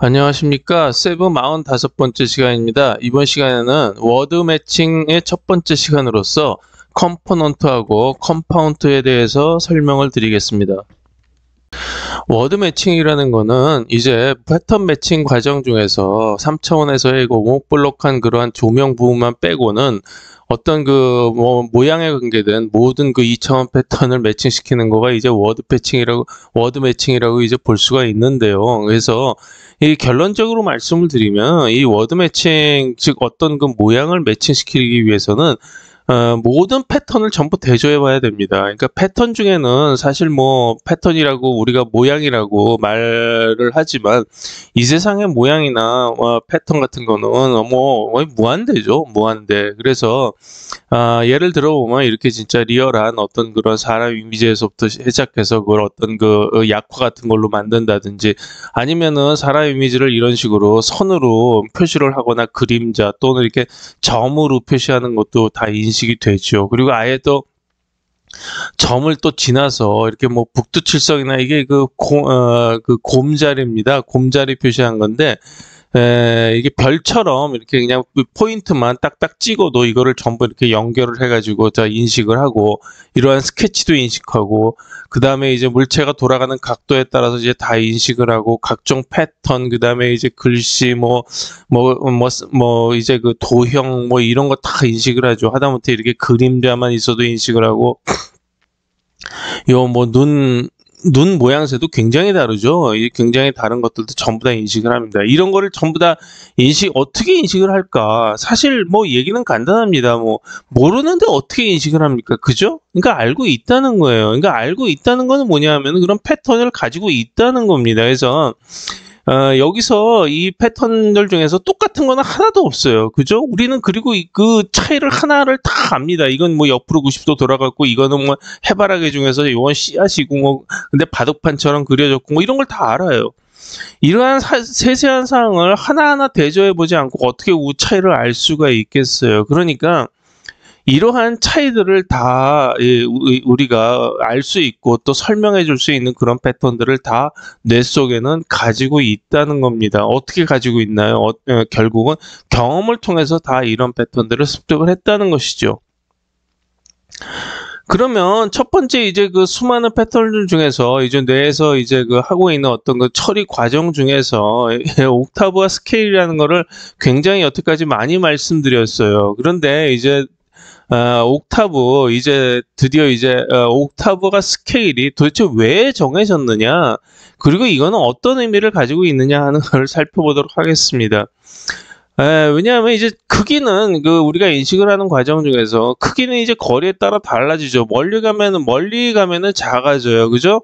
안녕하십니까. 세븐 45번째 시간입니다. 이번 시간에는 워드 매칭의 첫 번째 시간으로서 컴포넌트하고 컴파운트에 대해서 설명을 드리겠습니다. 워드 매칭이라는 거는 이제 패턴 매칭 과정 중에서 3차원에서의 오목블록한 그러한 조명 부분만 빼고는 어떤 모양에 관계된 모든 2차원 패턴을 매칭시키는 거가 이제 워드 매칭이라고 이제 볼 수가 있는데요. 그래서 이 결론적으로 말씀을 드리면 이 워드 매칭, 즉 어떤 모양을 매칭시키기 위해서는 모든 패턴을 전부 대조해 봐야 됩니다. 그러니까 패턴 중에는 사실 패턴이라고 우리가 모양이라고 말을 하지만 이 세상의 모양이나 패턴 같은 거는 무한대죠. 무한대. 그래서 예를 들어보면 이렇게 진짜 리얼한 어떤 그런 사람 이미지에서부터 시작해서 그걸 어떤 약화 같은 걸로 만든다든지, 아니면은 사람 이미지를 이런 식으로 선으로 표시를 하거나 그림자 또는 이렇게 점으로 표시하는 것도 다 인식이 되죠. 그리고 아예 또 점을 또 지나서 이렇게 북두칠성이나 이게 곰자리입니다. 곰자리 표시한 건데, 이게 별처럼 이렇게 그냥 포인트만 딱딱 찍어도 이거를 전부 이렇게 연결을 해가지고 다 인식을 하고, 이러한 스케치도 인식하고, 그 다음에 이제 물체가 돌아가는 각도에 따라서 이제 다 인식을 하고, 각종 패턴, 그 다음에 이제 글씨, 이제 도형, 이런 거 다 인식을 하죠. 하다못해 이렇게 그림자만 있어도 인식을 하고, 눈 모양새도 굉장히 다르죠. 이 굉장히 다른 것들도 전부 다 인식을 합니다. 이런 거를 전부 다 어떻게 인식을 할까? 사실 얘기는 간단합니다. 모르는데 어떻게 인식을 합니까? 그죠? 그러니까 알고 있다는 거예요. 그러니까 알고 있다는 거는 뭐냐 하면 그런 패턴을 가지고 있다는 겁니다. 그래서 여기서 이 패턴들 중에서 똑같은 거는 하나도 없어요. 그죠? 우리는 그리고 그 차이를 하나를 다 압니다. 이건 옆으로 90도 돌아갔고, 이거는 해바라기 중에서 이건 씨앗이고, 근데 바둑판처럼 그려졌고, 이런 걸 다 알아요. 이러한 세세한 사항을 하나하나 대조해 보지 않고 어떻게 차이를 알 수가 있겠어요. 그러니까 이러한 차이들을 다 우리가 알 수 있고 또 설명해 줄 수 있는 그런 패턴들을 다 뇌 속에는 가지고 있다는 겁니다. 어떻게 가지고 있나요? 결국은 경험을 통해서 다 이런 패턴들을 습득을 했다는 것이죠. 그러면 첫 번째 이제 수많은 패턴들 중에서 이제 뇌에서 이제 하고 있는 어떤 처리 과정 중에서 옥타브와 스케일이라는 거를 굉장히 여태까지 많이 말씀드렸어요. 그런데 이제 옥타브, 드디어 옥타브가 스케일이 도대체 왜 정해졌느냐, 그리고 이거는 어떤 의미를 가지고 있느냐 하는 걸 살펴보도록 하겠습니다. 왜냐하면 이제 크기는 우리가 인식을 하는 과정 중에서 크기는 이제 거리에 따라 달라지죠. 멀리 가면은 작아져요. 그죠?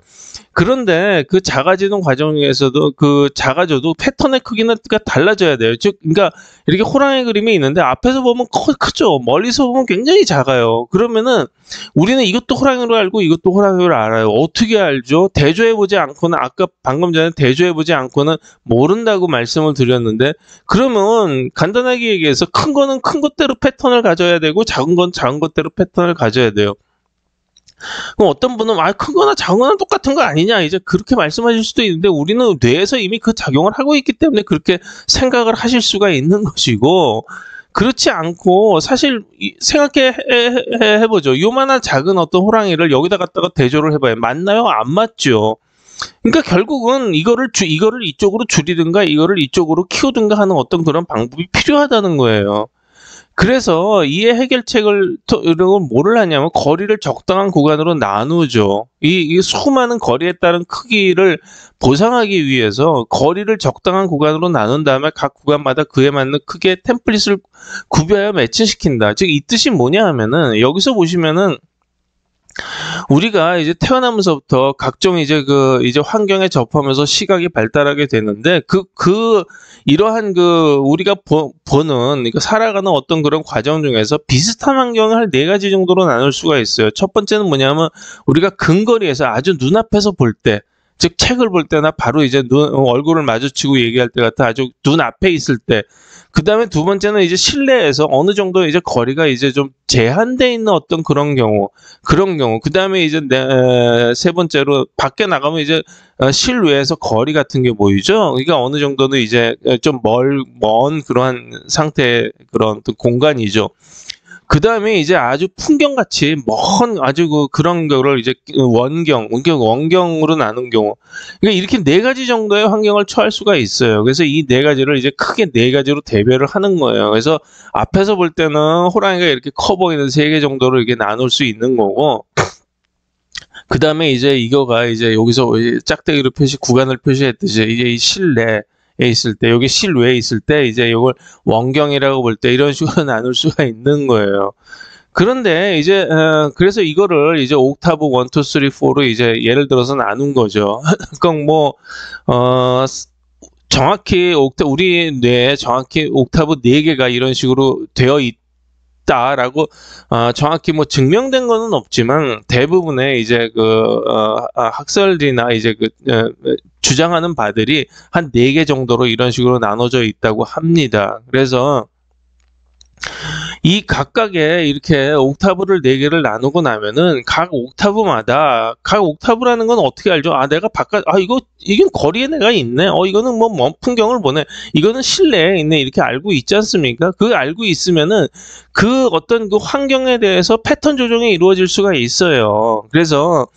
그런데 그 작아지는 과정 중에서도 작아져도 패턴의 크기는 달라져야 돼요. 즉, 그러니까 이렇게 호랑이 그림이 있는데 앞에서 보면 크죠. 멀리서 보면 굉장히 작아요. 그러면은 우리는 이것도 호랑이로 알고 이것도 호랑이로 알아요. 어떻게 알죠? 대조해보지 않고는, 아까 방금 전에 대조해보지 않고는 모른다고 말씀을 드렸는데, 그러면 간단하게 얘기해서 큰 거는 큰 것대로 패턴을 가져야 되고 작은 건 작은 것대로 패턴을 가져야 돼요. 그럼 어떤 분은 큰 거나 작은 거나 똑같은 거 아니냐, 이제 그렇게 말씀하실 수도 있는데, 우리는 뇌에서 이미 그 작용을 하고 있기 때문에 그렇게 생각을 하실 수가 있는 것이고, 그렇지 않고 사실 생각해보죠. 요만한 작은 어떤 호랑이를 여기다 갖다가 대조를 해봐요. 맞나요? 안 맞죠. 그러니까 결국은 이거를 이쪽으로 줄이든가 이거를 이쪽으로 키우든가 하는 어떤 그런 방법이 필요하다는 거예요. 그래서 이해 해결책을 뭐를 하냐면 거리를 적당한 구간으로 나누죠. 이 수많은 거리에 따른 크기를 보상하기 위해서 거리를 적당한 구간으로 나눈 다음에 각 구간마다 그에 맞는 크기의 템플릿을 구비하여 매칭시킨다. 즉, 이 뜻이 뭐냐 하면은, 여기서 보시면은 우리가 이제 태어나면서부터 각종 이제 환경에 접하면서 시각이 발달하게 되는데, 이러한 우리가 보는, 살아가는 어떤 그런 과정 중에서 비슷한 환경을 4가지 정도로 나눌 수가 있어요. 첫 번째는 뭐냐면, 우리가 근거리에서 아주 눈앞에서 볼 때, 즉 책을 볼 때나 바로 이제 얼굴을 마주치고 얘기할 때 같은 아주 눈 앞에 있을 때. 그 다음에 두 번째는 이제 실내에서 어느 정도 이제 거리가 이제 좀 제한돼 있는 어떤 그런 경우. 그 다음에 이제 세 번째로 밖에 나가면 이제 실외에서 거리 같은 게 보이죠. 그러니까 어느 정도는 이제 좀 먼 그러한 상태의 그런 공간이죠. 그 다음에 이제 아주 풍경같이 먼 아주 그런 거를 이제 원경으로 나눈 경우. 그러니까 이렇게 네 가지 정도의 환경을 처할 수가 있어요. 그래서 이 네 가지를 이제 크게 네 가지로 대별을 하는 거예요. 그래서 앞에서 볼 때는 호랑이가 이렇게 커 보이는 세 개 정도로 이렇게 나눌 수 있는 거고. 그 다음에 이제 이거가 이제 여기서 짝대기로 구간을 표시했듯이 이제 이 실내에 있을 때, 여기 실외에 있을 때 이제 이걸 원경이라고 볼 때 이런 식으로 나눌 수가 있는 거예요. 그런데 이제 그래서 이거를 이제 옥타브 1, 2, 3, 4로 이제 예를 들어서 나눈 거죠. 그러니까 뭐 정확히 우리 뇌에 정확히 옥타브 4개가 이런 식으로 되어 있다라고 정확히 뭐 증명된 거는 없지만 대부분의 이제 학설이나 이제 주장하는 바들이 한 4개 정도로 이런 식으로 나눠져 있다고 합니다. 그래서 이 각각의 이렇게 옥타브를 4개를 나누고 나면은 각 옥타브라는 건 어떻게 알죠? 내가 이건 거리에 내가 있네. 이거는 뭐 먼 풍경을 보네. 이거는 실내에 있네. 이렇게 알고 있지 않습니까? 알고 있으면은 그 어떤 그 환경에 대해서 패턴 조정이 이루어질 수가 있어요. 그래서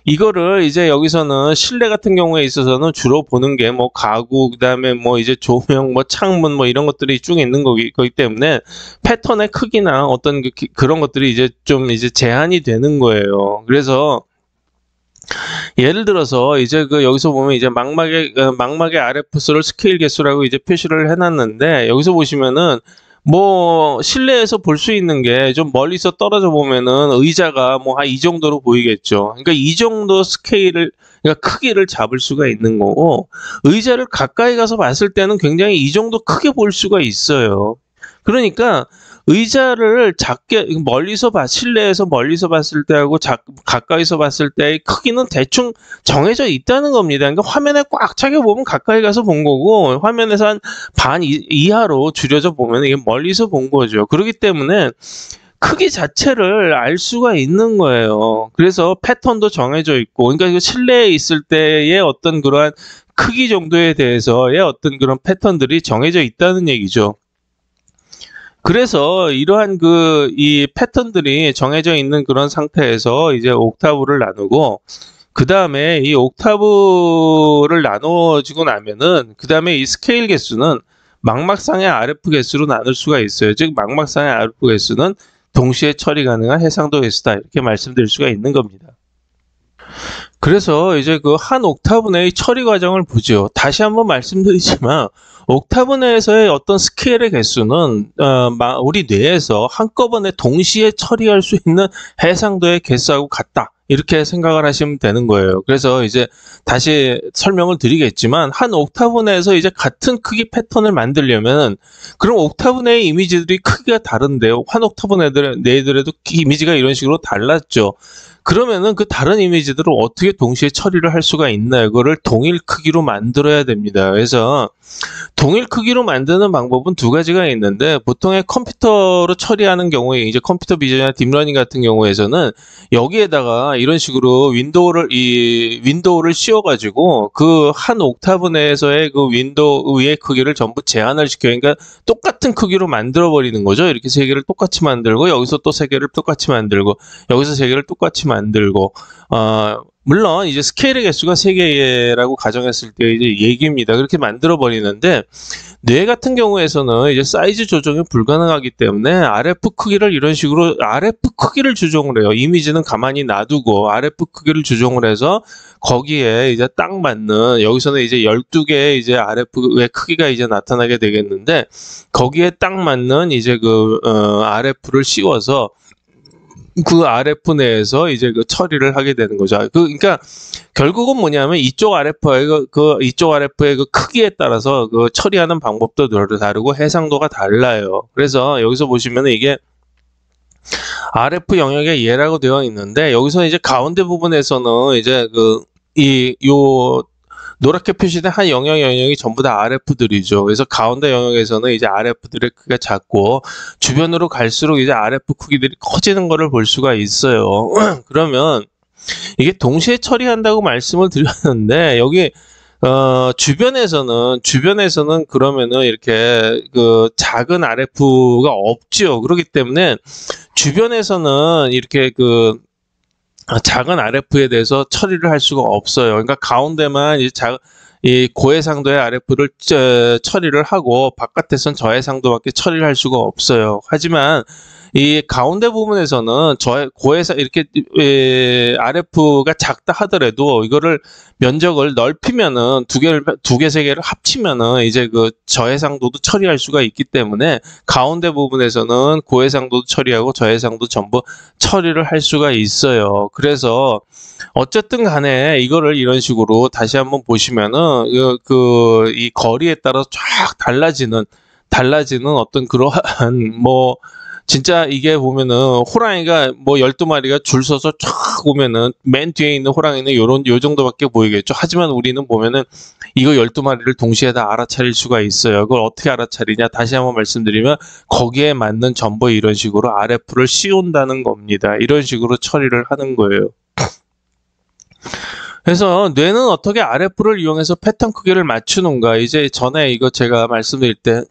이거를 이제 여기서는 실내 같은 경우에 있어서는 주로 보는 게 뭐 가구, 그다음에 뭐 이제 조명, 뭐 창문, 뭐 이런 것들이 쭉 있는 거기 때문에 패턴의 크기나 어떤 그런 것들이 이제 좀 이제 제한이 되는 거예요. 그래서 예를 들어서 이제 여기서 보면 이제 망막의 RF수를 스케일 개수라고 이제 표시를 해놨는데 여기서 보시면은 뭐 실내에서 볼 수 있는 게 좀 멀리서 떨어져 보면은 의자가 뭐 한 이 정도로 보이겠죠. 그러니까 이 정도 스케일을 그러니까 크기를 잡을 수가 있는 거고 의자를 가까이 가서 봤을 때는 굉장히 이 정도 크게 볼 수가 있어요. 그러니까 의자를 실내에서 멀리서 봤을 때하고 가까이서 봤을 때의 크기는 대충 정해져 있다는 겁니다. 그러니까 화면에 꽉 차게 보면 가까이 가서 본 거고 화면에서 한 반 이하로 줄여져 보면 이게 멀리서 본 거죠. 그렇기 때문에 크기 자체를 알 수가 있는 거예요. 그래서 패턴도 정해져 있고, 그러니까 실내에 있을 때의 어떤 그러한 크기 정도에 대해서의 어떤 그런 패턴들이 정해져 있다는 얘기죠. 그래서 이러한 이 패턴들이 정해져 있는 그런 상태에서 이제 옥타브를 나누고, 그 다음에 이 옥타브를 나눠지고 나면은, 그 다음에 이 스케일 개수는 망막상의 RF 개수로 나눌 수가 있어요. 즉, 망막상의 RF 개수는 동시에 처리 가능한 해상도 개수다. 이렇게 말씀드릴 수가 있는 겁니다. 그래서 이제 한 옥타브 내의 처리 과정을 보죠. 다시 한번 말씀드리지만, 옥타브 내에서의 어떤 스케일의 개수는 우리 뇌에서 한꺼번에 동시에 처리할 수 있는 해상도의 개수하고 같다. 이렇게 생각을 하시면 되는 거예요. 그래서 이제 다시 설명을 드리겠지만 한 옥타브 내에서 이제 같은 크기 패턴을 만들려면 그럼 옥타브 내의 이미지들이 크기가 다른데요. 한 옥타브 내더라도 이미지가 이런 식으로 달랐죠. 그러면은 그 다른 이미지들을 어떻게 동시에 처리를 할 수가 있나요? 그거를 동일 크기로 만들어야 됩니다. 그래서 동일 크기로 만드는 방법은 두 가지가 있는데 보통의 컴퓨터로 처리하는 경우에 이제 컴퓨터 비전이나 딥러닝 같은 경우에서는 여기에다가 이런 식으로 윈도우를 씌워가지고 그 한 옥타브 내에서의 그 윈도우의 크기를 전부 제한을 시켜요. 그러니까 똑같은 크기로 만들어 버리는 거죠. 이렇게 세 개를 똑같이 만들고 여기서 또 세 개를 똑같이 만들고 여기서 세 개를 똑같이 만들고 물론 이제 스케일의 개수가 3개라고 가정했을 때 이제 얘기입니다. 그렇게 만들어 버리는데 뇌 같은 경우에서는 이제 사이즈 조정이 불가능하기 때문에 RF 크기를 이런 식으로 RF 크기를 조정을 해요. 이미지는 가만히 놔두고 RF 크기를 조정을 해서 거기에 이제 딱 맞는 여기서는 이제 12개의 이제 RF의 크기가 이제 나타나게 되겠는데 거기에 딱 맞는 이제 RF를 씌워서 그 RF 내에서 이제 처리를 하게 되는 거죠. 그러니까 결국은 뭐냐면 이쪽 RF의 그 크기에 따라서 처리하는 방법도 다르고 해상도가 달라요. 그래서 여기서 보시면 이게 RF 영역의 예라고 되어 있는데 여기서 이제 가운데 부분에서는 이제 요 노랗게 표시된 한 영역이 전부 다 RF들이죠. 그래서 가운데 영역에서는 이제 RF들의 크기가 작고 주변으로 갈수록 이제 RF 크기들이 커지는 거를 볼 수가 있어요. 그러면 이게 동시에 처리한다고 말씀을 드렸는데 여기 주변에서는 그러면은 이렇게 그 작은 RF가 없죠. 그렇기 때문에 주변에서는 이렇게 그 작은 RF에 대해서 처리를 할 수가 없어요. 그러니까 가운데만 이 고해상도의 RF를 처리를 하고 바깥에선 저해상도밖에 처리를 할 수가 없어요. 하지만 이 가운데 부분에서는 이렇게 RF가 작다 하더라도 이거를 면적을 넓히면은 두 개, 세 개를 합치면은 이제 그 저해상도도 처리할 수가 있기 때문에 가운데 부분에서는 고해상도도 처리하고 저해상도 전부 처리를 할 수가 있어요. 그래서 어쨌든 간에 이거를 이런 식으로 다시 한번 보시면은 이 거리에 따라서 쫙 달라지는 어떤 그러한 뭐 진짜 이게 보면은 호랑이가 뭐 12마리가 줄 서서 쫙 오면은 맨 뒤에 있는 호랑이는 요 정도밖에 보이겠죠. 하지만 우리는 보면은 이거 12마리를 동시에 다 알아차릴 수가 있어요. 그걸 어떻게 알아차리냐? 다시 한번 말씀드리면 거기에 맞는 전부에 이런 식으로 RF를 씌운다는 겁니다. 이런 식으로 처리를 하는 거예요. 그래서 뇌는 어떻게 RF를 이용해서 패턴 크기를 맞추는가? 이제 전에 이거 제가 말씀드릴 때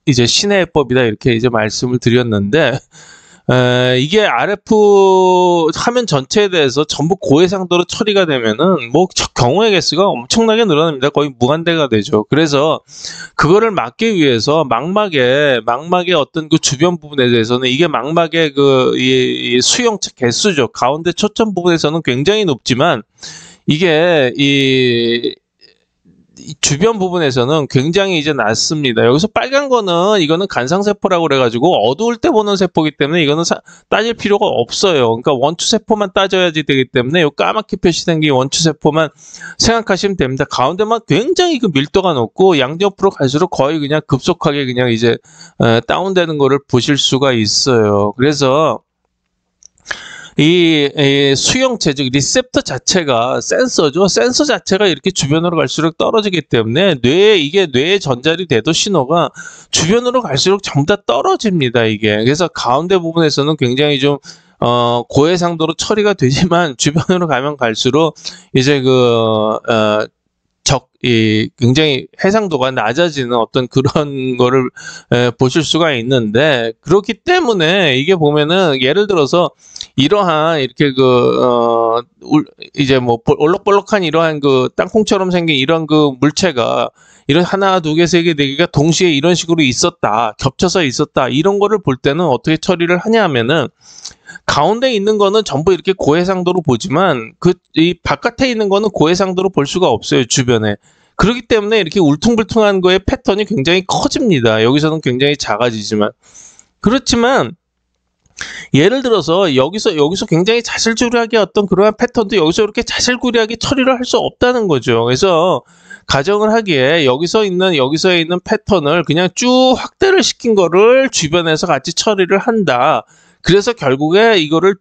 이제 신의 해법이다 이렇게 이제 말씀을 드렸는데 이게 RF 화면 전체에 대해서 전부 고해상도로 처리가 되면은 뭐 경우의 개수가 엄청나게 늘어납니다. 거의 무한대가 되죠. 그래서 그거를 막기 위해서 망막의 어떤 그 주변 부분에 대해서는 이게 망막의 이 수용체 개수죠. 가운데 초점 부분에서는 굉장히 높지만 이게 이 주변 부분에서는 굉장히 이제 낮습니다. 여기서 빨간 거는 이거는 간상세포라고 그래가지고 어두울 때 보는 세포이기 때문에 이거는 따질 필요가 없어요. 그러니까 원추세포만 따져야지 되기 때문에 이 까맣게 표시된 게 원추세포만 생각하시면 됩니다. 가운데만 굉장히 그 밀도가 높고 양옆으로 갈수록 거의 그냥 급속하게 그냥 이제 다운되는 거를 보실 수가 있어요. 그래서 이 수용체, 즉 리셉터 자체가 센서죠. 센서 자체가 이렇게 주변으로 갈수록 떨어지기 때문에 뇌의 전달이 돼도 신호가 주변으로 갈수록 전부 다 떨어집니다. 이게. 그래서 가운데 부분에서는 굉장히 좀 고해상도로 처리가 되지만 주변으로 가면 갈수록 이제 굉장히 해상도가 낮아지는 어떤 그런 거를 보실 수가 있는데, 그렇기 때문에 이게 보면은 예를 들어서 이러한 이렇게 이제 뭐 볼록볼록한 이러한 땅콩처럼 생긴 이런 물체가 이런 하나, 두 개, 세 개, 네 개가 동시에 이런 식으로 있었다, 겹쳐서 있었다, 이런 거를 볼 때는 어떻게 처리를 하냐 하면은 가운데 있는 거는 전부 이렇게 고해상도로 보지만 이 바깥에 있는 거는 고해상도로 볼 수가 없어요, 주변에. 그렇기 때문에 이렇게 울퉁불퉁한 거의 패턴이 굉장히 커집니다. 여기서는 굉장히 작아지지만. 그렇지만 예를 들어서 여기서 굉장히 자실구레하게 어떤 그러한 패턴도 여기서 이렇게 자실구레하게 처리를 할 수 없다는 거죠. 그래서 가정을 하기에 여기서에 있는 패턴을 그냥 쭉 확대를 시킨 거를 주변에서 같이 처리를 한다. 그래서 결국에 이거를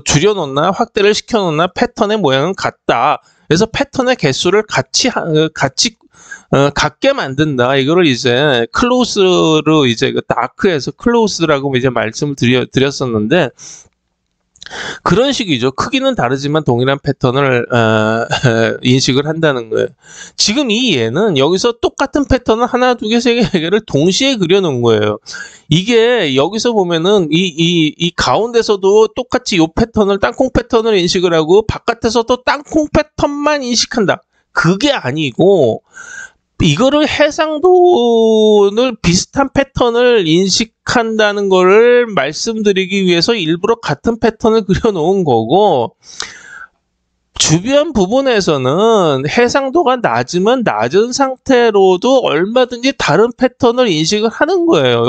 줄여놓나 확대를 시켜놓나 패턴의 모양은 같다. 그래서 패턴의 개수를 같게 만든다. 이거를 이제 클로스로 이제 다크에서 클로스라고 이제 말씀을 드렸었는데, 그런 식이죠. 크기는 다르지만 동일한 패턴을 인식을 한다는 거예요. 지금 이 얘는 여기서 똑같은 패턴을 하나, 두 개, 세 개, 네 개를 동시에 그려놓은 거예요. 이게 여기서 보면은 이 가운데서도 똑같이 이 패턴을 땅콩 패턴을 인식을 하고 바깥에서도 땅콩 패턴만 인식한다. 그게 아니고 이거를 해상도를 비슷한 패턴을 인식한다는 거를 말씀드리기 위해서 일부러 같은 패턴을 그려놓은 거고, 주변 부분에서는 해상도가 낮으면 낮은 상태로도 얼마든지 다른 패턴을 인식을 하는 거예요.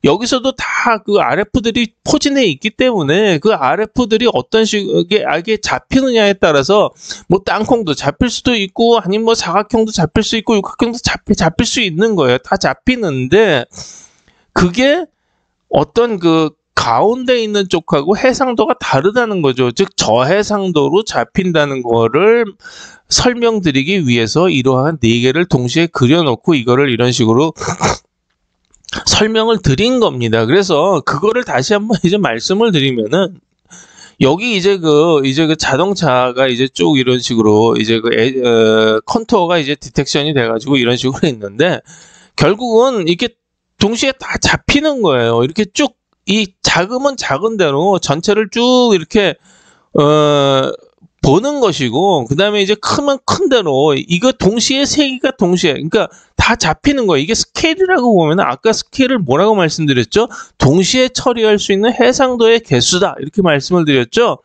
여기서도 다 그 RF들이 포진해 있기 때문에 그 RF들이 어떤 식의 잡히느냐에 따라서 뭐 땅콩도 잡힐 수도 있고 아니면 뭐 사각형도 잡힐 수 있고 육각형도 잡힐 수 있는 거예요. 다 잡히는데 그게 어떤 가운데 있는 쪽하고 해상도가 다르다는 거죠. 즉 저해상도로 잡힌다는 거를 설명드리기 위해서 이러한 네 개를 동시에 그려놓고 이거를 이런 식으로 설명을 드린 겁니다. 그래서 그거를 다시 한번 이제 말씀을 드리면은 여기 이제 그 자동차가 이제 쭉 이런 식으로 이제 컨투어가 이제 디텍션이 돼가지고 이런 식으로 있는데 결국은 이게 동시에 다 잡히는 거예요. 이렇게 쭉 이 작으면 작은 대로 전체를 쭉 이렇게 보는 것이고, 그 다음에 이제 크면 큰 대로 이거 동시에 세 개가 동시에, 그러니까 다 잡히는 거예요. 이게 스케일이라고 보면 아까 스케일을 뭐라고 말씀드렸죠? 동시에 처리할 수 있는 해상도의 개수다 이렇게 말씀을 드렸죠.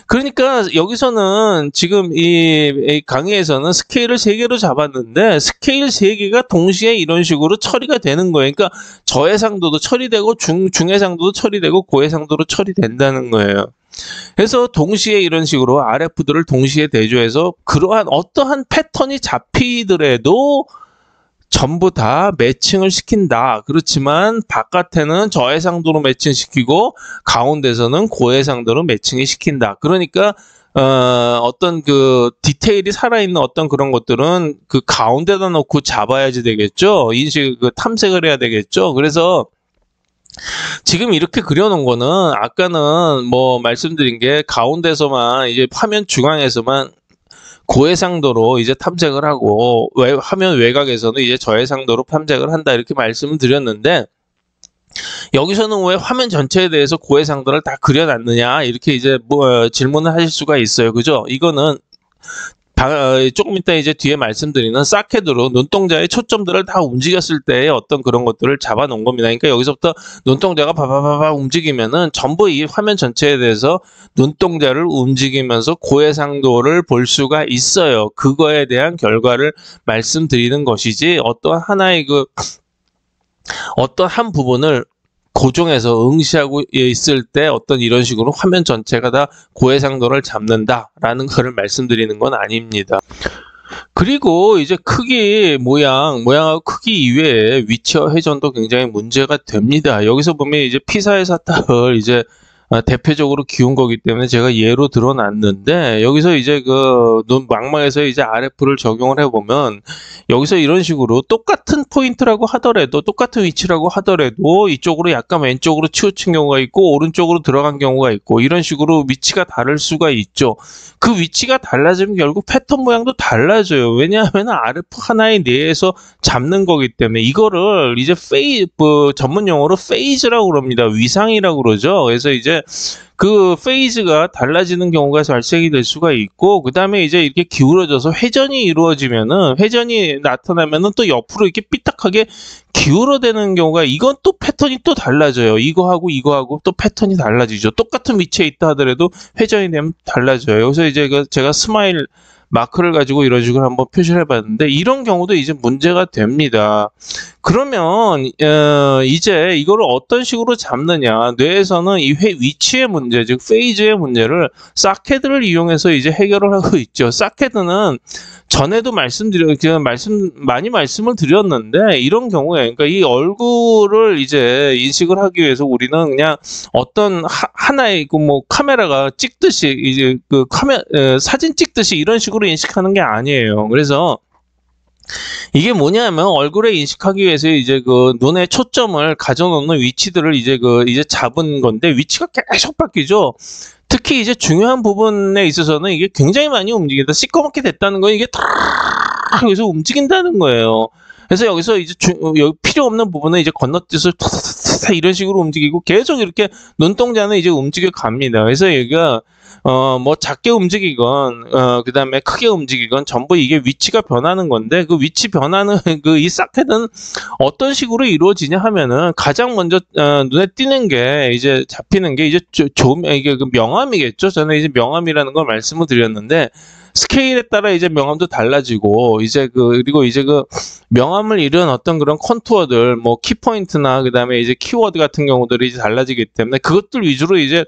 그러니까 여기서는 지금 이 강의에서는 스케일을 3개로 잡았는데 스케일 3개가 동시에 이런 식으로 처리가 되는 거예요. 그러니까 저해상도도 처리되고 중해상도도 처리되고 고해상도로 처리된다는 거예요. 그래서 동시에 이런 식으로 RF들을 동시에 대조해서 그러한 어떠한 패턴이 잡히더라도 전부 다 매칭을 시킨다. 그렇지만 바깥에는 저해상도로 매칭시키고 가운데서는 고해상도로 매칭이 시킨다. 그러니까 어떤 그 디테일이 살아있는 어떤 그런 것들은 그 가운데다 놓고 잡아야지 되겠죠. 탐색을 해야 되겠죠. 그래서 지금 이렇게 그려놓은 거는 아까는 뭐 말씀드린 게 가운데서만 이제 화면 중앙에서만 고해상도로 이제 탐색을 하고 화면 외곽에서는 이제 저해상도로 탐색을 한다 이렇게 말씀을 드렸는데 여기서는 왜 화면 전체에 대해서 고해상도를 다 그려놨느냐 이렇게 이제 질문을 하실 수가 있어요. 그죠? 이거는 조금 이따 이제 뒤에 말씀드리는 사케드로 눈동자의 초점들을 다 움직였을 때의 어떤 그런 것들을 잡아 놓은 겁니다. 그러니까 여기서부터 눈동자가 바바바바 움직이면은 전부 이 화면 전체에 대해서 눈동자를 움직이면서 고해상도를 볼 수가 있어요. 그거에 대한 결과를 말씀드리는 것이지 어떤 하나의 어떤 한 부분을 고정해서 응시하고 있을 때 어떤 이런 식으로 화면 전체가 다 고해상도를 잡는다라는 것을 말씀드리는 건 아닙니다. 그리고 이제 크기, 모양하고 크기 이외에 위치와 회전도 굉장히 문제가 됩니다. 여기서 보면 이제 피사의 사탑을 이제 대표적으로 기운 거기 때문에 제가 예로 들어놨는데 여기서 이제 망망에서 이제 RF를 적용을 해보면 여기서 이런 식으로 똑같은 포인트라고 하더라도 똑같은 위치라고 하더라도 이쪽으로 약간 왼쪽으로 치우친 경우가 있고 오른쪽으로 들어간 경우가 있고 이런 식으로 위치가 다를 수가 있죠. 그 위치가 달라지면 결국 패턴 모양도 달라져요. 왜냐하면 RF 하나의 내에서 잡는 거기 때문에 이거를 이제 전문 용어로 페이즈라고 그럽니다. 위상이라고 그러죠. 그래서 이제 그 페이즈가 달라지는 경우가 발생이 될 수가 있고 그 다음에 이제 이렇게 기울어져서 회전이 이루어지면은 회전이 나타나면은 또 옆으로 이렇게 삐딱하게 기울어대는 경우가 이건 또 패턴이 또 달라져요. 이거하고 또 패턴이 달라지죠. 똑같은 위치에 있다 하더라도 회전이 되면 달라져요. 여기서 이제 제가 스마일 마크를 가지고 이런 식으로 한번 표시를 해봤는데 이런 경우도 이제 문제가 됩니다. 그러면 이제 이거를 어떤 식으로 잡느냐 뇌에서는 이 위치의 문제 즉 페이즈의 문제를 사케드를 이용해서 이제 해결을 하고 있죠. 사케드는 전에도 많이 말씀을 드렸는데 이런 경우에 그러니까 이 얼굴을 이제 인식을 하기 위해서 우리는 그냥 어떤 하나의 카메라가 찍듯이 이제 사진 찍듯이 이런 식으로 인식하는 게 아니에요. 그래서 이게 뭐냐면 얼굴에 인식하기 위해서 이제 눈의 초점을 가져놓는 위치들을 이제 잡은 건데 위치가 계속 바뀌죠. 특히 이제 중요한 부분에 있어서는 이게 굉장히 많이 움직인다. 시꺼멓게 됐다는 건 이게 다 여기서 움직인다는 거예요. 그래서 여기서 이제 여기 필요 없는 부분은 이제 건너뛰어서 이런 식으로 움직이고 계속 이렇게 눈동자는 이제 움직여 갑니다. 그래서 여기가 뭐 작게 움직이건 그 다음에 크게 움직이건 전부 이게 위치가 변하는 건데 그 위치 변하는 이 사케드는 어떤 식으로 이루어지냐 하면은 가장 먼저 눈에 띄는 게 이제 잡히는 게 이제 이게 명암이겠죠. 저는 이제 명암이라는 걸 말씀을 드렸는데 스케일에 따라 이제 명암도 달라지고 그리고 이제 명암을 이룬 어떤 그런 컨투어들 뭐 키포인트나 그 다음에 이제 키워드 같은 경우들이 이제 달라지기 때문에 그것들 위주로 이제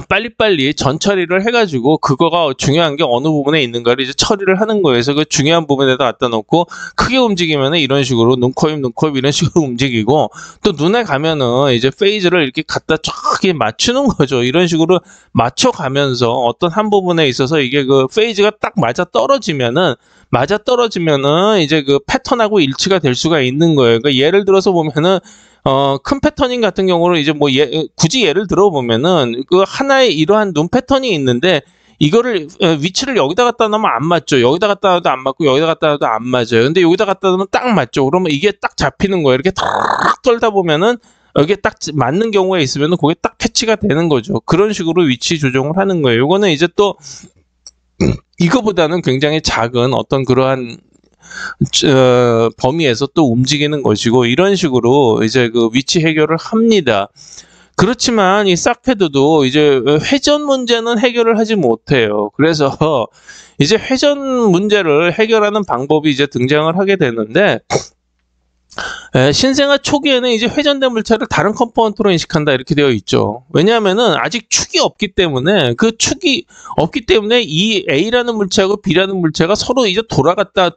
빨리빨리 전 처리를 해가지고 그거가 중요한 게 어느 부분에 있는가를 이제 처리를 하는 거예요. 그래서 그 중요한 부분에다 갖다 놓고 크게 움직이면은 이런 식으로 눈, 코, 입, 눈, 코, 입 이런 식으로 움직이고 또 눈에 가면은 이제 페이즈를 이렇게 갖다 쫙 맞추는 거죠. 이런 식으로 맞춰가면서 어떤 한 부분에 있어서 이게 그 페이즈가 딱 맞아 떨어지면은 이제 그 패턴하고 일치가 될 수가 있는 거예요. 그러니까 예를 들어서 보면은 큰 패터닝 같은 경우는 이제 뭐 굳이 예를 들어보면은 그 하나의 이러한 눈 패턴이 있는데 이거를 위치를 여기다 갖다 놓으면 안 맞죠. 여기다 갖다 놔도 안 맞고 여기다 갖다 놔도 안 맞아요. 근데 여기다 갖다 놓으면 딱 맞죠. 그러면 이게 딱 잡히는 거예요. 이렇게 탁 떨다 보면은 여기에 딱 맞는 경우가 있으면은 그게 딱 캐치가 되는 거죠. 그런 식으로 위치 조정을 하는 거예요. 요거는 이제 또 이거보다는 굉장히 작은 어떤 그러한 범위에서 또 움직이는 것이고 이런 식으로 이제 그 위치 해결을 합니다. 그렇지만 이 싹패드도 이제 회전 문제는 해결을 하지 못해요. 그래서 이제 회전 문제를 해결하는 방법이 이제 등장을 하게 되는데 신생아 초기에는 이제 회전된 물체를 다른 컴포넌트로 인식한다 이렇게 되어 있죠. 왜냐하면은 아직 축이 없기 때문에 그 축이 없기 때문에 이 A라는 물체하고 B라는 물체가 서로 이제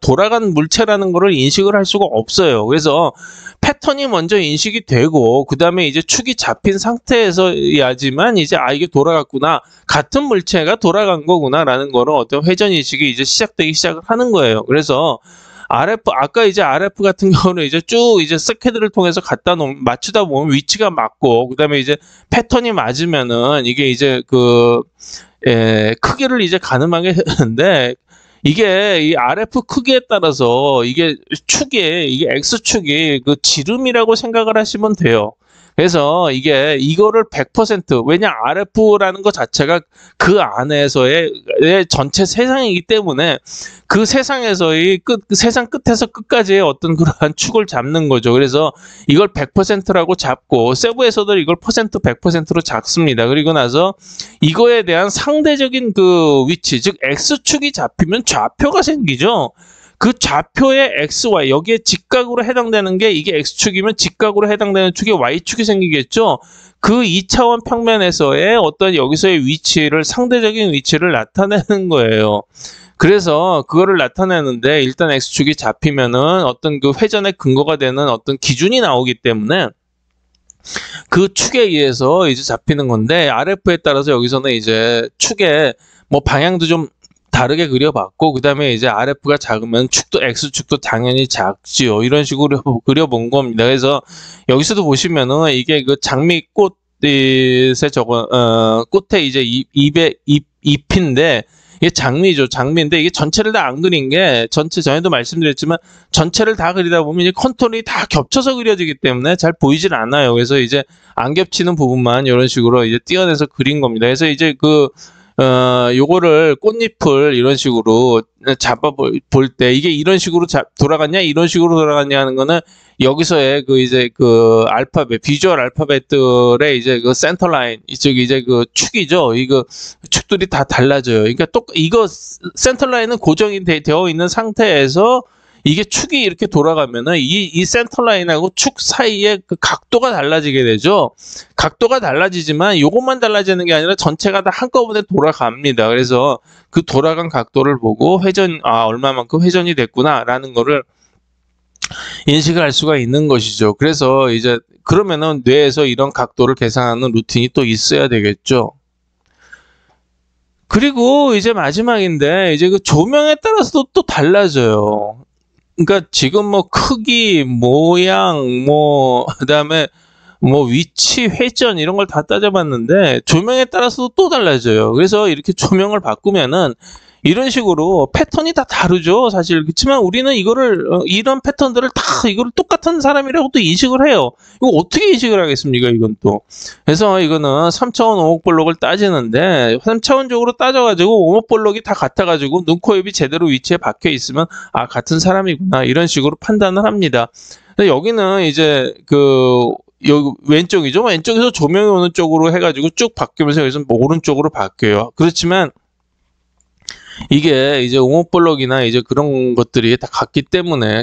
돌아간 물체라는 거를 인식을 할 수가 없어요. 그래서 패턴이 먼저 인식이 되고 그 다음에 이제 축이 잡힌 상태에서야지만 이제 이게 돌아갔구나, 같은 물체가 돌아간 거구나라는 거를 어떤 회전 인식이 이제 시작되기 시작을 하는 거예요. 그래서 아까 이제 RF 같은 경우는 이제 쭉 이제 스캐드를 통해서 맞추다 보면 위치가 맞고, 그 다음에 이제 패턴이 맞으면은 이게 이제 크기를 이제 가늠하게 되는데, 이게 이 RF 크기에 따라서 이게 이게 X축이 그 지름이라고 생각을 하시면 돼요. 그래서 이거를 100%, 왜냐 RF라는 것 자체가 그 안에서의 전체 세상이기 때문에 그 세상에서의 세상 끝에서 끝까지의 어떤 그러한 축을 잡는 거죠. 그래서 이걸 100%라고 잡고 세부에서도 이걸 100%로 잡습니다. 그리고 나서 이거에 대한 상대적인 그 위치, 즉 X축이 잡히면 좌표가 생기죠. 그 좌표의 XY, 여기에 직각으로 해당되는 게 이게 X축이면 직각으로 해당되는 축이 Y축이 생기겠죠. 그 2차원 평면에서의 어떤 여기서의 위치를, 상대적인 위치를 나타내는 거예요. 그래서 그거를 나타내는데 일단 X축이 잡히면은 어떤 그 회전의 근거가 되는 어떤 기준이 나오기 때문에 그 축에 의해서 이제 잡히는 건데, RF에 따라서 여기서는 이제 축의 뭐 방향도 좀 다르게 그려봤고, 그 다음에 이제 RF가 작으면 X축도 당연히 작지요. 이런 식으로 그려본 겁니다. 그래서 여기서도 보시면은 이게 그 장미꽃에 꽃에 이제 잎인데, 이게 장미죠. 장미인데 이게 전체를 다 안 그린 게, 전에도 말씀드렸지만 전체를 다 그리다 보면 이제 컨투르이 다 겹쳐서 그려지기 때문에 잘 보이질 않아요. 그래서 이제 안 겹치는 부분만 이런 식으로 이제 띄어내서 그린 겁니다. 그래서 이제 요거를 꽃잎을 이런 식으로 잡아볼 때 이게 이런 식으로 돌아갔냐, 이런 식으로 돌아갔냐 하는 거는 여기서의 이제 비주얼 알파벳들의 이제 센터 라인, 이쪽이 이제 축이죠. 축들이 다 달라져요. 그러니까 이거 센터 라인은 고정이 되어 있는 상태에서 이게 축이 이렇게 돌아가면은 이 센터 라인하고 축 사이의 그 각도가 달라지게 되죠. 각도가 달라지지만 이것만 달라지는 게 아니라 전체가 다 한꺼번에 돌아갑니다. 그래서 그 돌아간 각도를 보고 얼마만큼 회전이 됐구나라는 거를 인식을 할 수가 있는 것이죠. 그래서 이제 그러면은 뇌에서 이런 각도를 계산하는 루틴이 또 있어야 되겠죠. 그리고 이제 마지막인데, 이제 그 조명에 따라서도 또 달라져요. 그러니까 지금 뭐 크기, 모양, 그다음에 위치, 회전 이런 걸 다 따져봤는데 조명에 따라서도 또 달라져요. 그래서 이렇게 조명을 바꾸면은 이런 식으로 패턴이 다 다르죠, 사실. 그렇지만 우리는 이런 패턴들을 이거를 똑같은 사람이라고 또 인식을 해요. 이거 어떻게 인식을 하겠습니까, 이건 또. 그래서 이거는 3차원 오목볼록을 따지는데, 3차원적으로 따져가지고 오목볼록이 다 같아가지고 눈, 코, 입이 제대로 위치에 박혀 있으면 같은 사람이구나, 이런 식으로 판단을 합니다. 근데 여기는 이제 여기 왼쪽이죠. 왼쪽에서 조명이 오는 쪽으로 해가지고 쭉 바뀌면서 여기서 오른쪽으로 바뀌어요. 그렇지만 이게 이제 오목볼록이나 이제 그런 것들이 다 같기 때문에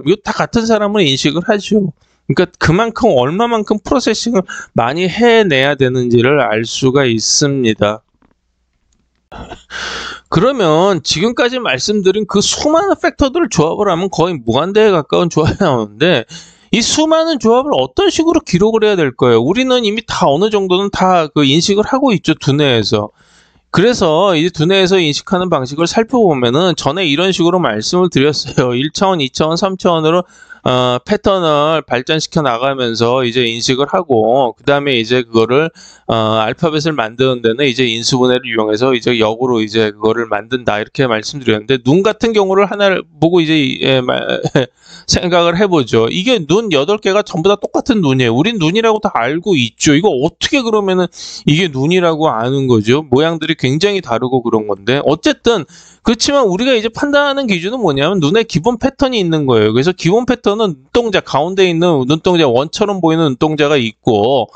이거 다 같은 사람을 인식을 하죠. 그러니까 그만큼 얼마만큼 프로세싱을 많이 해내야 되는지를 알 수가 있습니다. 그러면 지금까지 말씀드린 그 수많은 팩터들을 조합을 하면 거의 무한대에 가까운 조합이 나오는데, 이 수많은 조합을 어떤 식으로 기록을 해야 될까요? 우리는 이미 다 어느 정도는 다 그 인식을 하고 있죠, 두뇌에서. 그래서 이 두뇌에서 인식하는 방식을 살펴보면은 전에 이런 식으로 말씀을 드렸어요. 1차원, 2차원, 3차원으로 패턴을 발전시켜 나가면서 이제 인식을 하고, 그 다음에 이제 그거를 알파벳을 만드는 데는 이제 인수분해를 이용해서 이제 역으로 이제 그거를 만든다, 이렇게 말씀드렸는데, 눈 같은 경우를 하나를 보고 이제 생각을 해보죠. 이게 눈 8개가 전부 다 똑같은 눈이에요. 우린 눈이라고 다 알고 있죠. 이거 어떻게 그러면은 이게 눈이라고 아는 거죠? 모양들이 굉장히 다르고 그런 건데, 어쨌든 그렇지만 우리가 이제 판단하는 기준은 뭐냐면 눈에 기본 패턴이 있는 거예요. 그래서 기본 패턴은 눈동자, 가운데 있는 눈동자, 원처럼 보이는 눈동자가 있고,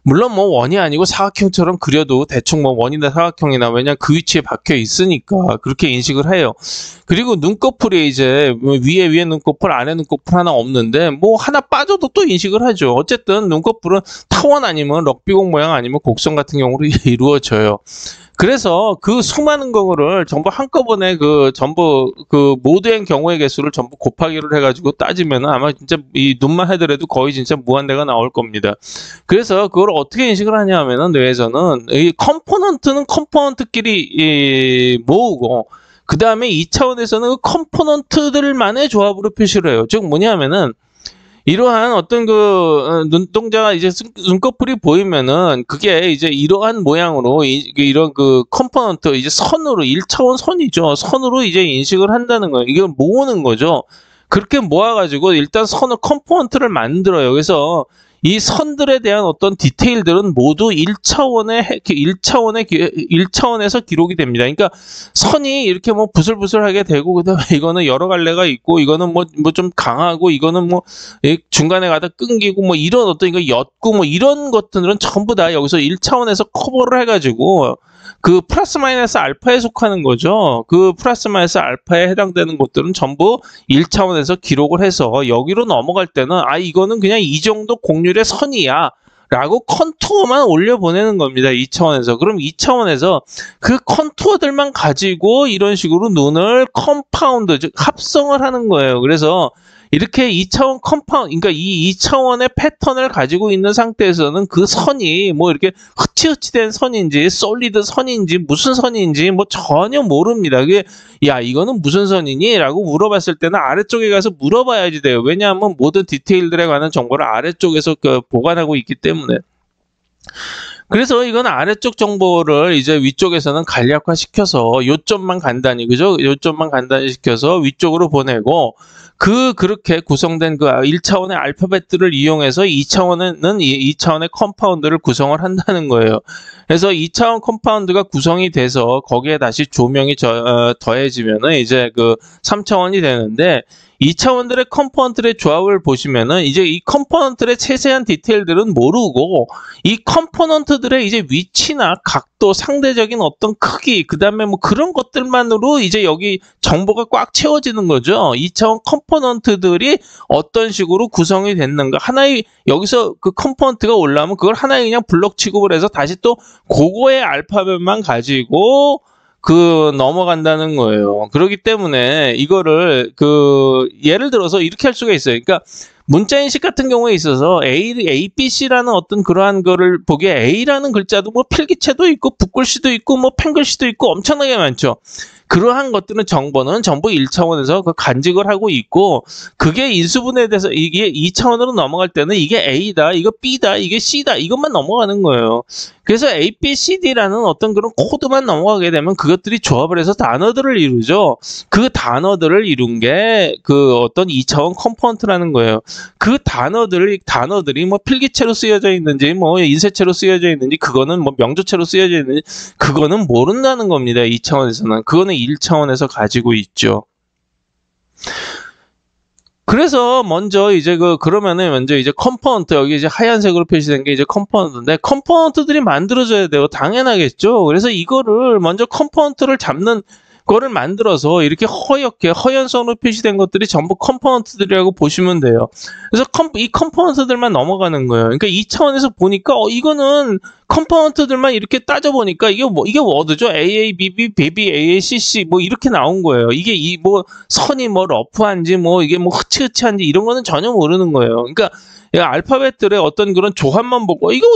물론 뭐 원이 아니고 사각형처럼 그려도 대충 뭐 원이나 사각형이나, 왜냐면 그 위치에 박혀 있으니까 그렇게 인식을 해요. 그리고 눈꺼풀이 이제 위에 눈꺼풀, 안에 눈꺼풀 하나 없는데 뭐 하나 빠져도 또 인식을 하죠. 어쨌든 눈꺼풀은 타원 아니면 럭비공 모양 아니면 곡선 같은 경우로 이루어져요. 그래서 그 수많은 거를 전부 한꺼번에 전부 모두의 경우의 개수를 전부 곱하기를 해가지고 따지면 아마 진짜 이 눈만 하더라도 거의 진짜 무한대가 나올 겁니다. 그래서 그걸 어떻게 인식을 하냐 하면은, 뇌에서는 이 컴포넌트는 컴포넌트끼리 모으고, 그 다음에 2차원에서는 그 컴포넌트들만의 조합으로 표시를 해요. 즉 뭐냐면은, 이러한 어떤 눈동자가 이제 눈꺼풀이 보이면은 그게 이제 이러한 모양으로 이런 컴포넌트, 이제 선으로 1차원 선이죠. 선으로 이제 인식을 한다는 거예요. 이걸 모으는 거죠. 그렇게 모아가지고 일단 컴포넌트를 만들어요. 그래서 이 선들에 대한 어떤 디테일들은 모두 1차원에서 기록이 됩니다. 그러니까 선이 이렇게 뭐 부슬부슬하게 되고, 그다음에 이거는 여러 갈래가 있고, 이거는 뭐 좀 강하고, 이거는 뭐 중간에 가다 끊기고, 뭐 이런 어떤 이거 옅고 뭐 이런 것들은 전부 다 여기서 1차원에서 커버를 해가지고 그 플러스 마이너스 알파에 속하는 거죠. 그 플러스 마이너스 알파에 해당되는 것들은 전부 1차원에서 기록을 해서 여기로 넘어갈 때는 이거는 그냥 이 정도 공률의 선이야 라고 컨투어만 올려보내는 겁니다. 2차원에서. 그럼 2차원에서 그 컨투어들만 가지고 이런 식으로 눈을 컴파운드, 즉 합성을 하는 거예요. 그래서 이렇게 2차원 그러니까 이 2차원의 패턴을 가지고 있는 상태에서는 그 선이 뭐 이렇게 흐치흐치된 선인지 솔리드 선인지 무슨 선인지 뭐 전혀 모릅니다. 그게 야 이거는 무슨 선이니? 라고 물어봤을 때는 아래쪽에 가서 물어봐야지 돼요. 왜냐하면 모든 디테일들에 관한 정보를 아래쪽에서 보관하고 있기 때문에. 그래서 이건 아래쪽 정보를 이제 위쪽에서는 간략화시켜서 요점만 간단히, 그죠? 요점만 간단히 시켜서 위쪽으로 보내고, 그렇게 구성된 1차원의 알파벳들을 이용해서 2차원의 컴파운드를 구성을 한다는 거예요. 그래서 2차원 컴파운드가 구성이 돼서 거기에 다시 조명이 더해지면은 이제 3차원이 되는데, 2차원들의 컴포넌트의 조합을 보시면은 이제 이 컴포넌트의 세세한 디테일들은 모르고, 이 컴포넌트들의 이제 위치나 각도, 상대적인 어떤 크기, 그 다음에 뭐 그런 것들만으로 이제 여기 정보가 꽉 채워지는 거죠. 2차원 컴포넌트들이 어떤 식으로 구성이 됐는가. 하나의, 여기서 그 컴포넌트가 올라오면 그걸 하나의 그냥 블록 취급을 해서 다시 또 그거의 알파벳만 가지고 넘어간다는 거예요. 그렇기 때문에 이거를 예를 들어서 이렇게 할 수가 있어요. 그러니까 문자 인식 같은 경우에 있어서 A, B, C라는 어떤 그러한 거를 보기에 A라는 글자도 뭐 필기체도 있고 붓글씨도 있고 뭐 펜글씨도 있고 엄청나게 많죠. 그러한 것들은 정보는 전부 1차원에서 간직을 하고 있고, 그게 인수분해에 대해서 이게 2차원으로 넘어갈 때는 이게 A다, 이거 B다, 이게 C다, 이것만 넘어가는 거예요. 그래서 A, B, C, D라는 어떤 그런 코드만 넘어가게 되면 그것들이 조합을 해서 단어들을 이루죠. 그 단어들을 이룬 게 어떤 2차원 컴포넌트라는 거예요. 그 단어들이 뭐 필기체로 쓰여져 있는지, 뭐 인쇄체로 쓰여져 있는지, 그거는 뭐 명조체로 쓰여져 있는지, 그거는 모른다는 겁니다. 2차원에서는. 그거는 1차원에서 가지고 있죠. 그래서 먼저 이제 그러면은 먼저 이제 컴포넌트, 여기 이제 하얀색으로 표시된 게 이제 컴포넌트인데, 컴포넌트들이 만들어져야 돼요. 당연하겠죠. 그래서 이거를 먼저 컴포넌트를 잡는 거를 만들어서 이렇게 허옇게 허연성으로 표시된 것들이 전부 컴포넌트들이라고 보시면 돼요. 그래서 이 컴포넌트들만 넘어가는 거예요. 그러니까 이 차원에서 보니까 이거는 컴포넌트들만 이렇게 따져보니까 이게 워드죠. AABB, BB, AACC 뭐 이렇게 나온 거예요. 이게 뭐 선이 뭐 러프한지 뭐 이게 뭐 흐치흐치한지 이런 거는 전혀 모르는 거예요. 그러니까 알파벳들의 어떤 그런 조합만 보고 이거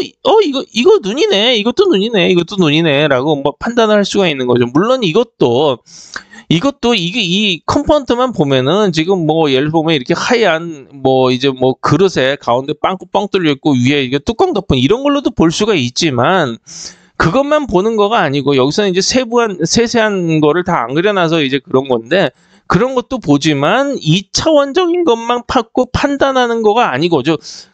눈이네, 이것도 눈이네, 이것도 눈이네라고 뭐 판단을 할 수가 있는 거죠. 물론 이것도 이게 이 컴포넌트만 보면은 지금 뭐 예를 보면 이렇게 하얀 뭐 이제 뭐 그릇에 가운데 빵꾸 뻥 뚫려 있고 위에 이게 뚜껑 덮은 이런 걸로도 볼 수가 있지만 그것만 보는 거가 아니고 여기서는 이제 세세한 거를 다 안 그려놔서 이제 그런 건데 그런 것도 보지만 2차원적인 것만 받고 판단하는 거가 아니고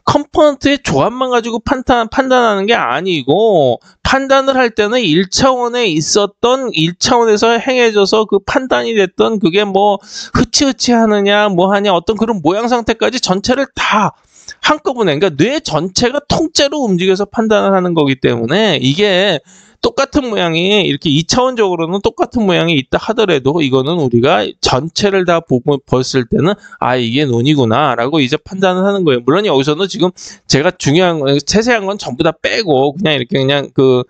컴포넌트의 조합만 가지고 판단하는 게 아니고 판단을 할 때는 1차원에 있었던 1차원에서 행해져서 그 판단이 됐던 그게 뭐 흐치흐치 하느냐 뭐 하냐 어떤 그런 모양 상태까지 전체를 다 한꺼번에 그러니까 뇌 전체가 통째로 움직여서 판단을 하는 거기 때문에 이게 똑같은 모양이 이렇게 2차원적으로는 똑같은 모양이 있다 하더라도 이거는 우리가 전체를 다 봤을 때는 이게 눈이구나 라고 이제 판단을 하는 거예요. 물론 여기서는 지금 제가 중요한 건 세세한 건 전부 다 빼고 그냥 이렇게 그냥 그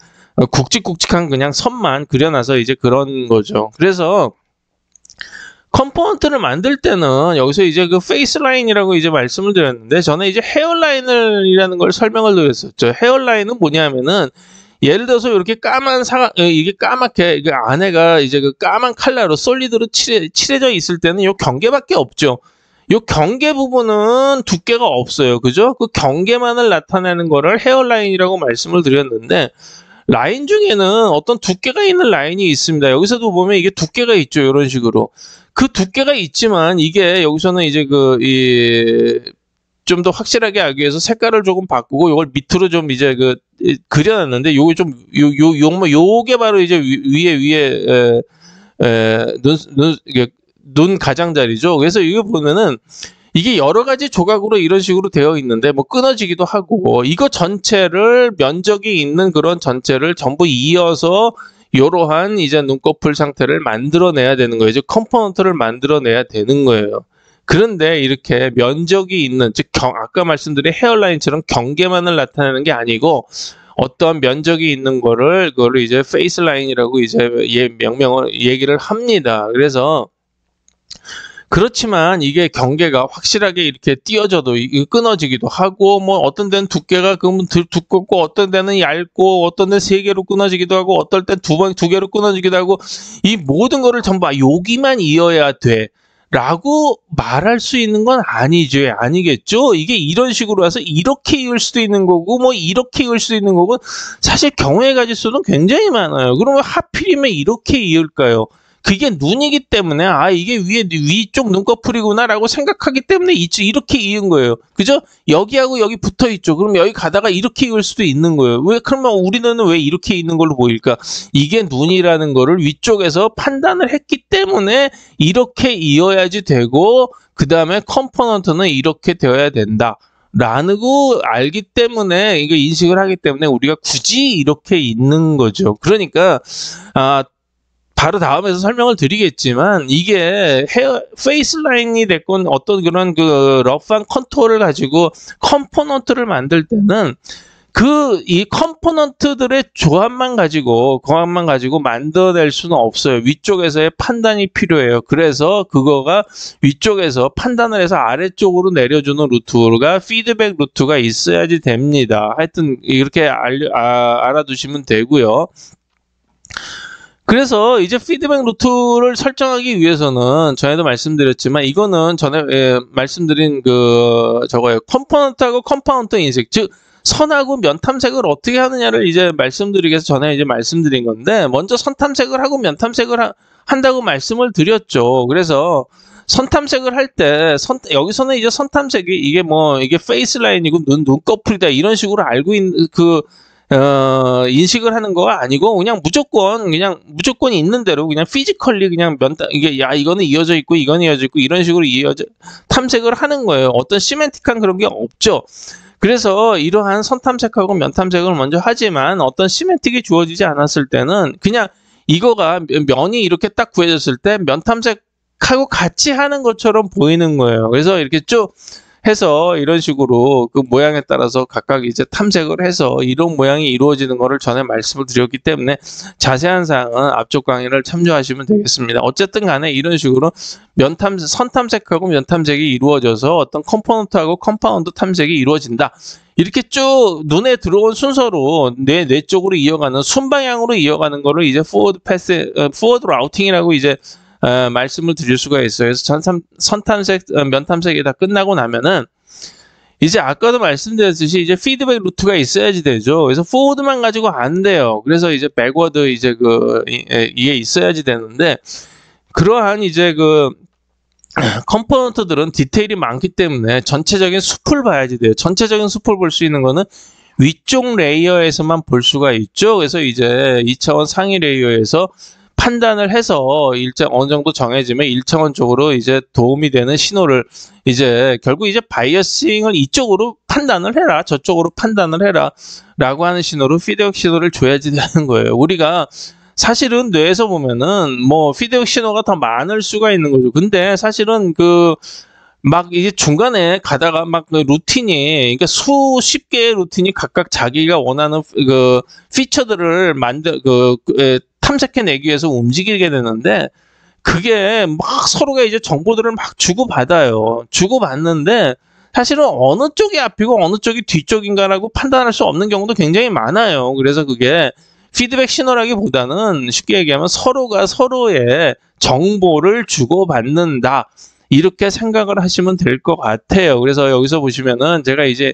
굵직굵직한 그냥 선만 그려놔서 이제 그런 거죠. 그래서 컴포넌트를 만들 때는 여기서 이제 그 페이스 라인이라고 이제 말씀을 드렸는데 저는 이제 헤어라인이라는 걸 설명을 드렸었죠. 헤어라인은 뭐냐면은 예를 들어서 이렇게 까만 이게 까맣게 이게 안에가 이제 그 까만 칼라로 솔리드로 칠해져 있을 때는 요 경계밖에 없죠. 요 경계 부분은 두께가 없어요. 그죠? 그 경계만을 나타내는 거를 헤어라인이라고 말씀을 드렸는데 라인 중에는 어떤 두께가 있는 라인이 있습니다. 여기서도 보면 이게 두께가 있죠. 이런 식으로. 그 두께가 있지만 이게 여기서는 이제 좀 더 확실하게 알기 위해서 색깔을 조금 바꾸고 이걸 밑으로 좀 이제 그려놨는데 요게 좀 요게 바로 이제 위에 눈 가장자리죠. 그래서 이거 보면은 이게 여러 가지 조각으로 이런 식으로 되어 있는데 뭐 끊어지기도 하고 이거 전체를 면적이 있는 그런 전체를 전부 이어서 이러한 이제 눈꺼풀 상태를 만들어내야 되는 거예요. 즉 컴포넌트를 만들어내야 되는 거예요. 그런데 이렇게 면적이 있는 즉 아까 말씀드린 헤어라인처럼 경계만을 나타내는 게 아니고 어떤 면적이 있는 그거를 이제 페이스 라인이라고 이제 명명을 얘기를 합니다. 그래서 그렇지만 이게 경계가 확실하게 이렇게 띄어져도 끊어지기도 하고 뭐 어떤 데는 두께가 그러면 두껍고 어떤 데는 얇고 어떤 데는 3개로 끊어지기도 하고 어떨 땐 2개로 끊어지기도 하고 이 모든 거를 전부 여기만 이어야 돼 라고 말할 수 있는 건 아니겠죠? 이게 이런 식으로 와서 이렇게 이을 수도 있는 거고 뭐 이렇게 이을 수도 있는 거고 사실 경우의 가지수는 굉장히 많아요. 그러면 하필이면 이렇게 이을까요? 그게 눈이기 때문에 이게 위쪽 눈꺼풀이구나 라고 생각하기 때문에 이렇게 이은 거예요. 그죠? 여기하고 여기 붙어 있죠. 그럼 여기 가다가 이렇게 이을 수도 있는 거예요. 그러면 우리는 왜 이렇게 있는 걸로 보일까? 이게 눈이라는 거를 위쪽에서 판단을 했기 때문에 이렇게 이어야지 되고 그 다음에 컴포넌트는 이렇게 되어야 된다. 라고 알기 때문에 이거 인식을 하기 때문에 우리가 굳이 이렇게 있는 거죠. 그러니까 바로 다음에서 설명을 드리겠지만 이게 페이스 라인이 됐건 어떤 그런 러프한 컨투어를 가지고 컴포넌트를 만들 때는 이 컴포넌트들의 조합만 가지고 만들어낼 수는 없어요. 위쪽에서의 판단이 필요해요. 그래서 그거가 위쪽에서 판단을 해서 아래쪽으로 내려주는 루트가 피드백 루트가 있어야지 됩니다. 하여튼 이렇게 알아두시면 되고요. 그래서 이제 피드백 루트를 설정하기 위해서는 전에도 말씀드렸지만 이거는 전에 말씀드린 저거예요. 컴포넌트하고 컴파운드 인식, 즉 선하고 면 탐색을 어떻게 하느냐를 이제 말씀드리기 위해서 전에 이제 말씀드린 건데 먼저 선 탐색을 하고 면 탐색을 한다고 말씀을 드렸죠. 그래서 선 탐색을 할 때 여기서는 이제 선 탐색이 이게 페이스 라인이고 눈꺼풀이다 이런 식으로 알고 있는 인식을 하는 거가 아니고 그냥 무조건 있는 대로 그냥 피지컬리 그냥 이거는 이어져 있고 이건 이어져 있고 이런 식으로 탐색을 하는 거예요. 어떤 시멘틱한 그런 게 없죠. 그래서 이러한 선 탐색하고 면 탐색을 먼저 하지만 어떤 시멘틱이 주어지지 않았을 때는 그냥 이거가 면이 이렇게 딱 구해졌을 때 면 탐색하고 같이 하는 것처럼 보이는 거예요. 그래서 이렇게 쭉 해서 이런 식으로 그 모양에 따라서 각각 이제 탐색을 해서 이런 모양이 이루어지는 거를 전에 말씀을 드렸기 때문에 자세한 사항은 앞쪽 강의를 참조하시면 되겠습니다. 어쨌든 간에 이런 식으로 선 탐색하고 면 탐색이 이루어져서 어떤 컴포넌트하고 컴파운드 탐색이 이루어진다. 이렇게 쭉 눈에 들어온 순서로 뇌 쪽으로 이어가는 순방향으로 이어가는 거를 이제 포워드 라우팅이라고 이제 말씀을 드릴 수가 있어요. 그래서 선 탐색, 면 탐색이 다 끝나고 나면은 이제 아까도 말씀드렸듯이 이제 피드백 루트가 있어야지 되죠. 그래서 포워드만 가지고 안 돼요. 그래서 이제 백워드 이제 이게 있어야지 되는데 그러한 이제 컴포넌트들은 디테일이 많기 때문에 전체적인 숲을 봐야지 돼요. 전체적인 숲을 볼 수 있는 거는 위쪽 레이어에서만 볼 수가 있죠. 그래서 이제 2차원 상위 레이어에서 판단을 해서 어느 정도 정해지면 1차원 쪽으로 이제 도움이 되는 신호를 이제 결국 이제 바이어싱을 이쪽으로 판단을 해라, 저쪽으로 판단을 해라 라고 하는 신호로 피드백 신호를 줘야지 되는 거예요. 우리가 사실은 뇌에서 보면은 뭐 피드백 신호가 더 많을 수가 있는 거죠. 근데 사실은 막 이게 중간에 가다가 막 루틴이, 그러니까 수십 개의 루틴이 각각 자기가 원하는 피처들을 탐색해내기 위해서 움직이게 되는데 그게 막 서로가 이제 정보들을 막 주고받아요. 주고받는데 사실은 어느 쪽이 앞이고 어느 쪽이 뒤쪽인가라고 판단할 수 없는 경우도 굉장히 많아요. 그래서 그게 피드백 신호라기보다는 쉽게 얘기하면 서로가 서로의 정보를 주고받는다. 이렇게 생각을 하시면 될 것 같아요. 그래서 여기서 보시면은 제가 이제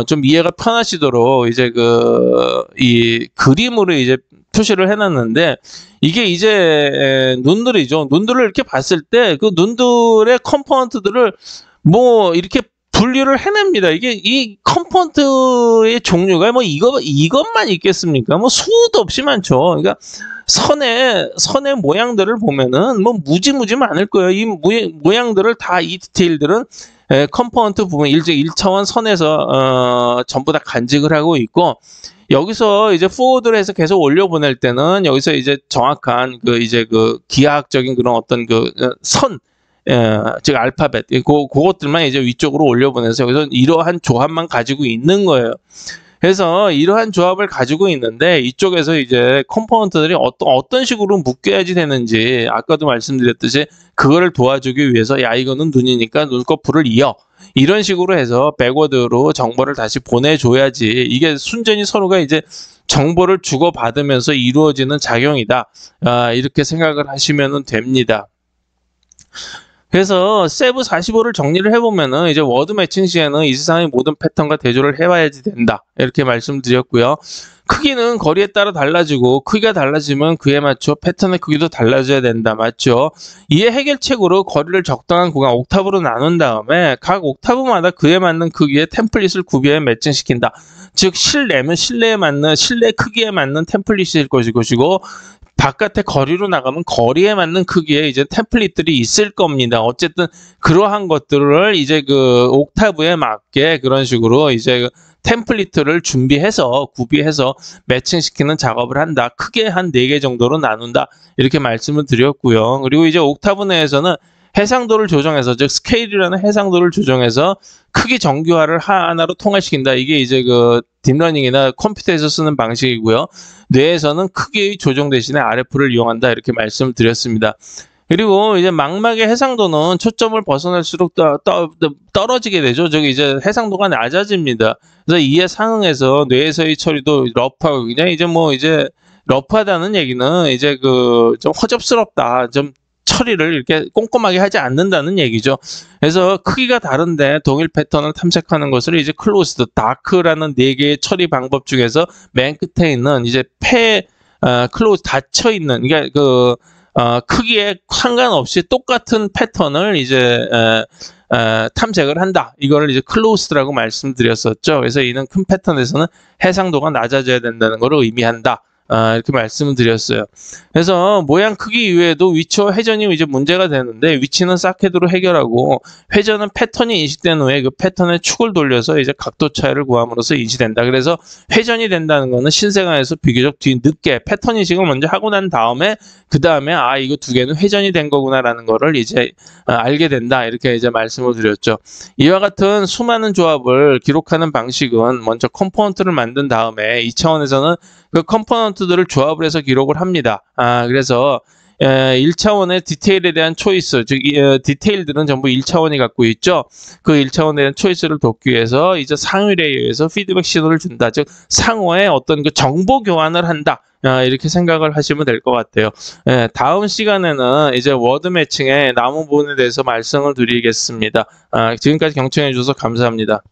좀 이해가 편하시도록 이제 이 그림으로 이제 표시를 해놨는데 이게 이제 눈들이죠. 눈들을 이렇게 봤을 때 그 눈들의 컴포넌트들을 뭐 이렇게 분류를 해냅니다. 이게 이 컴포넌트의 종류가 뭐 이것만 있겠습니까? 뭐 수도 없이 많죠. 그러니까 선의 모양들을 보면은 뭐 무지무지 많을 거예요. 이 모양들을 다 이 디테일들은 컴포넌트 부분 1차원 선에서 전부 다 간직을 하고 있고 여기서 이제 포워드를 해서 계속 올려보낼 때는 여기서 이제 정확한 기하학적인 그런 어떤 즉 알파벳 그것들만 이제 위쪽으로 올려보내서 여기서 이러한 조합만 가지고 있는 거예요. 그래서 이러한 조합을 가지고 있는데 이쪽에서 이제 컴포넌트들이 어떤 식으로 묶여야지 되는지 아까도 말씀드렸듯이 그거를 도와주기 위해서 야 이거는 눈이니까 눈꺼풀을 이어 이런 식으로 해서 백워드로 정보를 다시 보내줘야지 이게 순전히 서로가 이제 정보를 주고받으면서 이루어지는 작용이다. 이렇게 생각을 하시면 됩니다. 그래서 세브 45를 정리를 해보면은 이제 워드 매칭 시에는 이 세상의 모든 패턴과 대조를 해봐야지 된다. 이렇게 말씀드렸고요. 크기는 거리에 따라 달라지고 크기가 달라지면 그에 맞춰 패턴의 크기도 달라져야 된다. 맞죠? 이에 해결책으로 거리를 적당한 구간 옥타브로 나눈 다음에 각 옥타브마다 그에 맞는 크기의 템플릿을 구비해 매칭시킨다. 즉 실내면 실내 크기에 맞는 템플릿일 것이고 바깥에 거리로 나가면 거리에 맞는 크기의 이제 템플릿들이 있을 겁니다. 어쨌든 그러한 것들을 이제 옥타브에 맞게 그런 식으로 이제 템플릿을 준비해서 구비해서 매칭시키는 작업을 한다. 크게 한 4개 정도로 나눈다. 이렇게 말씀을 드렸고요. 그리고 이제 옥타브 내에서는 해상도를 조정해서 즉 스케일이라는 해상도를 조정해서 크기 정교화를 하나로 통할시킨다. 이게 이제 딥러닝이나 컴퓨터에서 쓰는 방식이고요. 뇌에서는 크기 조정 대신에 RF를 이용한다. 이렇게 말씀을 드렸습니다. 그리고 이제 망막의 해상도는 초점을 벗어날수록 떨어지게 되죠. 저기 이제 해상도가 낮아집니다. 그래서 이에 상응해서 뇌에서의 처리도 러프하고 그냥 이제 러프하다는 얘기는 이제 좀 허접스럽다. 좀 처리를 이렇게 꼼꼼하게 하지 않는다는 얘기죠. 그래서 크기가 다른데 동일 패턴을 탐색하는 것을 이제 클로스드, 다크라는 4개의 처리 방법 중에서 맨 끝에 있는 이제 클로즈 닫혀 있는 그러니까 크기에 상관없이 똑같은 패턴을 이제 탐색을 한다. 이거를 이제 클로스드라고 말씀드렸었죠. 그래서 이는 큰 패턴에서는 해상도가 낮아져야 된다는 것을 의미한다. 이렇게 말씀을 드렸어요. 그래서 모양 크기 이외에도 위치와 회전이 이제 문제가 되는데 위치는 사케드로 해결하고 회전은 패턴이 인식된 후에 그 패턴의 축을 돌려서 이제 각도 차이를 구함으로써 인식된다. 그래서 회전이 된다는 거는 신생아에서 비교적 뒤늦게 패턴 인식을 먼저 하고 난 다음에 그 다음에 이거 두 개는 회전이 된 거구나라는 거를 이제 알게 된다. 이렇게 이제 말씀을 드렸죠. 이와 같은 수많은 조합을 기록하는 방식은 먼저 컴포넌트를 만든 다음에 이 차원에서는 그 컴포넌트들을 조합을 해서 기록을 합니다. 그래서 1차원의 디테일에 대한 초이스, 즉 디테일들은 전부 1차원이 갖고 있죠. 그 1차원에 대한 초이스를 돕기 위해서 이제 상위에 의해서 피드백 신호를 준다. 즉 상호의 어떤 그 정보 교환을 한다. 이렇게 생각을 하시면 될 것 같아요. 다음 시간에는 이제 워드 매칭의 남은 부분에 대해서 말씀을 드리겠습니다. 지금까지 경청해 주셔서 감사합니다.